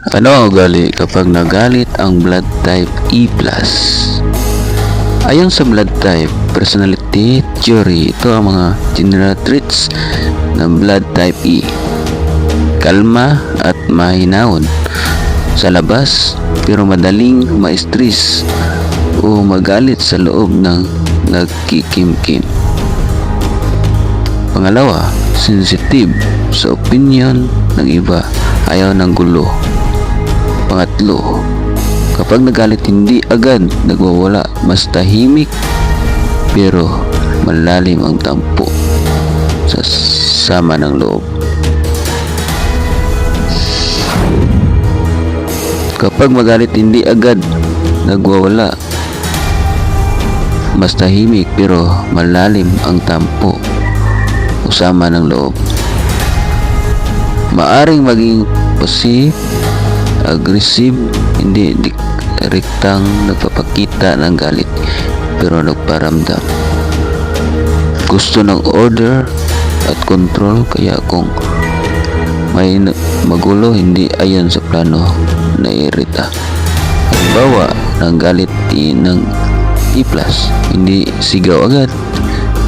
Ano ang ugali kapag nagalit ang blood type E+? Ayon sa blood type personality theory, ito ang mga general traits ng blood type E. Kalma at mahinahon sa labas pero madaling ma-stress o magalit sa loob ng nagkikimkim. Pangalawa, sensitive sa opinion ng iba, ayaw ng gulo. Pangatlo, kapag nagalit hindi agad nagwawala, mas tahimik pero malalim ang tampo sa sama ng loob. Kapag magalit hindi agad nagwawala, mas tahimik pero malalim ang tampo o sama ng loob. Maaring maging passive aggressive, hindi direktang nagpapakita ng galit pero nagparamdam. Gusto ng order at control, kaya kung may magulo hindi ayon sa plano, naiirita. Halimbawa ng galit ng E+, hindi sigaw agad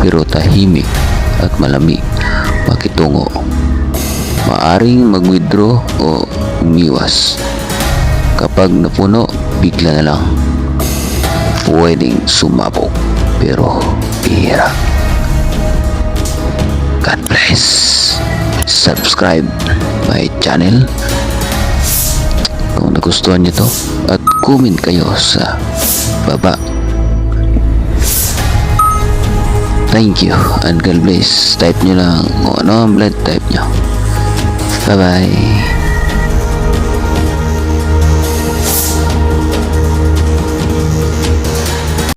pero tahimik at malamig pakitungo. Maaring mag-withdraw o umiwas. Kapag napuno, bigla na lang. Pwedeng sumabog pero bihira. God bless. Subscribe my channel kung nagustuhan nyo to, at comment kayo sa baba. Thank you and God bless. Type nyo lang kung ano ang blood type nyo. Bye bye.